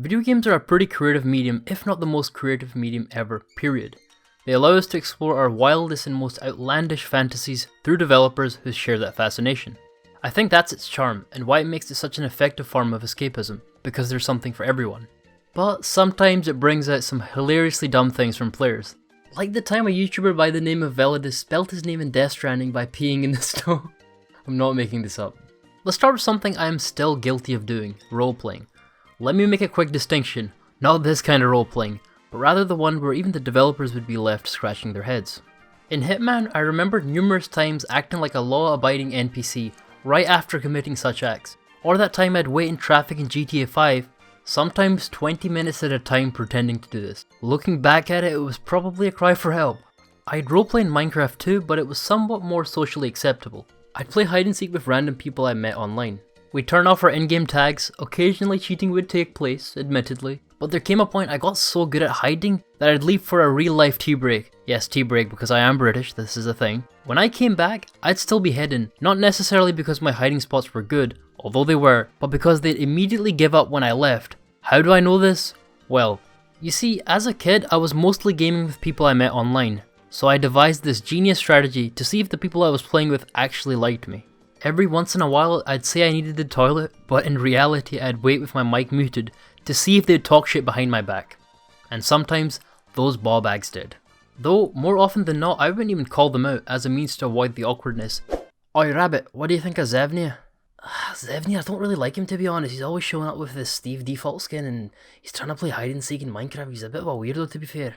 Video games are a pretty creative medium, if not the most creative medium ever, period. They allow us to explore our wildest and most outlandish fantasies through developers who share that fascination. I think that's its charm, and why it makes it such an effective form of escapism, because there's something for everyone. But sometimes it brings out some hilariously dumb things from players. Like the time a YouTuber by the name of Velidus spelled his name in Death Stranding by peeing in the snow. I'm not making this up. Let's start with something I am still guilty of doing, role-playing. Let me make a quick distinction, not this kind of role-playing, but rather the one where even the developers would be left scratching their heads. In Hitman, I remember numerous times acting like a law-abiding NPC right after committing such acts, or that time I'd wait in traffic in GTA 5, sometimes 20 minutes at a time pretending to do this. Looking back at it, it was probably a cry for help. I'd roleplay in Minecraft too, but it was somewhat more socially acceptable. I'd play hide and seek with random people I met online. We'd turn off our in-game tags, occasionally cheating would take place, admittedly, but there came a point I got so good at hiding that I'd leave for a real-life tea break. Yes, tea break because I am British, this is a thing. When I came back, I'd still be hidden, not necessarily because my hiding spots were good, although they were, but because they'd immediately give up when I left. How do I know this? Well, you see, as a kid, I was mostly gaming with people I met online, so I devised this genius strategy to see if the people I was playing with actually liked me. Every once in a while, I'd say I needed the toilet, but in reality I'd wait with my mic muted to see if they'd talk shit behind my back. And sometimes, those ball bags did. Though, more often than not, I wouldn't even call them out as a means to avoid the awkwardness. Oi Rabbit, what do you think of Xevnir? Xevnir, I don't really like him to be honest. He's always showing up with this Steve default skin and he's trying to play hide and seek in Minecraft. He's a bit of a weirdo to be fair.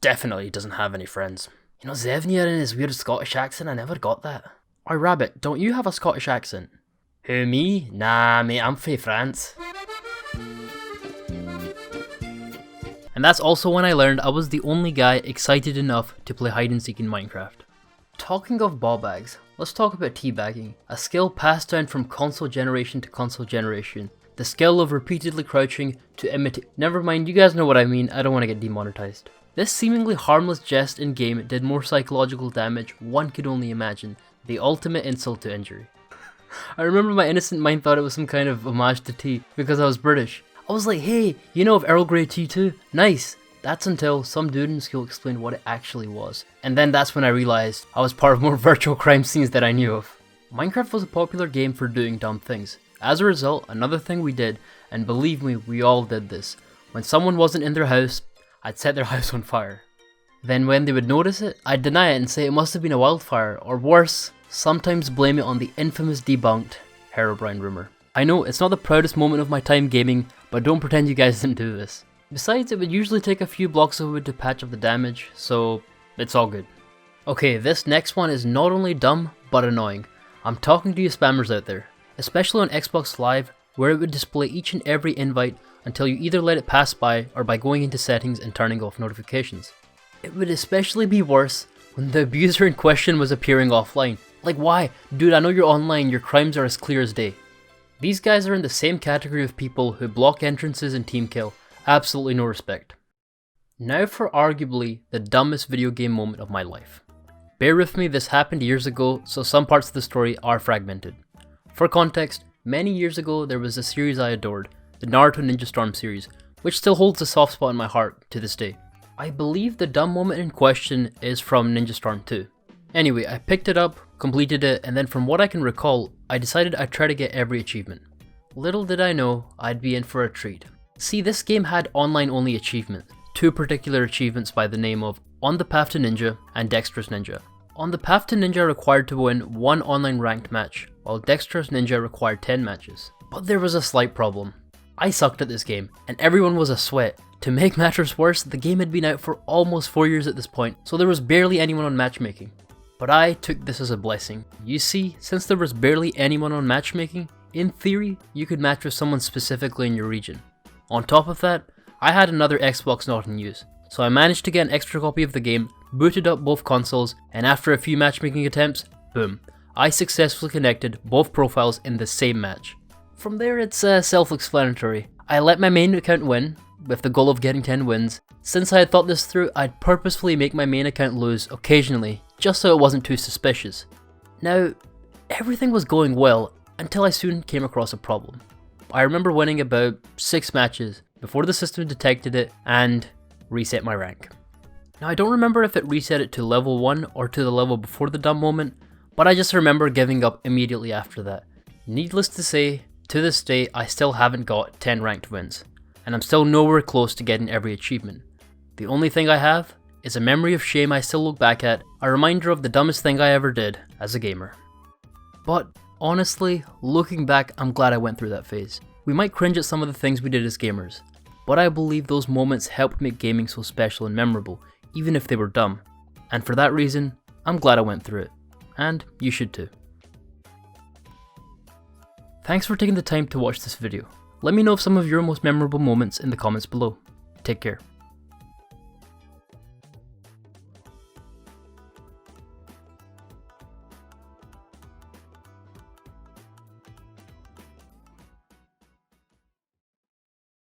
Definitely doesn't have any friends. You know, Xevnir and his weird Scottish accent, I never got that. Oi Rabbit, don't you have a Scottish accent? Who, me? Nah mate, I'm from France. And that's also when I learned I was the only guy excited enough to play hide and seek in Minecraft. Talking of ball bags, let's talk about teabagging, a skill passed down from console generation to console generation. The skill of repeatedly crouching to imitate— never mind, you guys know what I mean, I don't want to get demonetized. This seemingly harmless jest in game did more psychological damage one could only imagine, the ultimate insult to injury. I remember my innocent mind thought it was some kind of homage to tea because I was British. I was like, hey, you know of Earl Grey tea too? Nice! That's until some dude in school explained what it actually was. And then that's when I realized I was part of more virtual crime scenes that I knew of. Minecraft was a popular game for doing dumb things. As a result, another thing we did, and believe me, we all did this, when someone wasn't in their house, I'd set their house on fire. Then when they would notice it, I'd deny it and say it must have been a wildfire, or worse, sometimes blame it on the infamous debunked Herobrine rumor. I know, it's not the proudest moment of my time gaming, but don't pretend you guys didn't do this. Besides, it would usually take a few blocks of wood to patch up the damage, so it's all good. Okay, this next one is not only dumb, but annoying. I'm talking to you spammers out there, especially on Xbox Live, where it would display each and every invite until you either let it pass by or by going into settings and turning off notifications. It would especially be worse when the abuser in question was appearing offline. Like why? Dude, I know you're online, your crimes are as clear as day. These guys are in the same category of people who block entrances and team kill. Absolutely no respect. Now for arguably the dumbest video game moment of my life. Bear with me, this happened years ago, so some parts of the story are fragmented. For context, many years ago there was a series I adored, the Naruto Ninja Storm series, which still holds a soft spot in my heart to this day. I believe the dumb moment in question is from Ninja Storm 2. Anyway, I picked it up, completed it, and then from what I can recall, I decided I'd try to get every achievement. Little did I know, I'd be in for a treat. See, this game had online-only achievements, two particular achievements by the name of On the Path to Ninja and Dexterous Ninja. On the Path to Ninja required to win one online ranked match, while Dexterous Ninja required 10 matches. But there was a slight problem. I sucked at this game, and everyone was a sweat. To make matters worse, the game had been out for almost 4 years at this point, so there was barely anyone on matchmaking. But I took this as a blessing. You see, since there was barely anyone on matchmaking, in theory, you could match with someone specifically in your region. On top of that, I had another Xbox not in use, so I managed to get an extra copy of the game, booted up both consoles, and after a few matchmaking attempts, boom, I successfully connected both profiles in the same match. From there it's self-explanatory. I let my main account win, with the goal of getting 10 wins. Since I had thought this through, I'd purposefully make my main account lose occasionally, just so it wasn't too suspicious. Now, everything was going well, until I soon came across a problem. I remember winning about 6 matches before the system detected it and reset my rank. Now I don't remember if it reset it to level 1 or to the level before the dump moment, but I just remember giving up immediately after that. Needless to say, to this day I still haven't got 10 ranked wins, and I'm still nowhere close to getting every achievement. The only thing I have is a memory of shame I still look back at, a reminder of the dumbest thing I ever did as a gamer. But honestly, looking back, I'm glad I went through that phase. We might cringe at some of the things we did as gamers, but I believe those moments helped make gaming so special and memorable, even if they were dumb. And for that reason, I'm glad I went through it. And you should too. Thanks for taking the time to watch this video. Let me know of some of your most memorable moments in the comments below. Take care.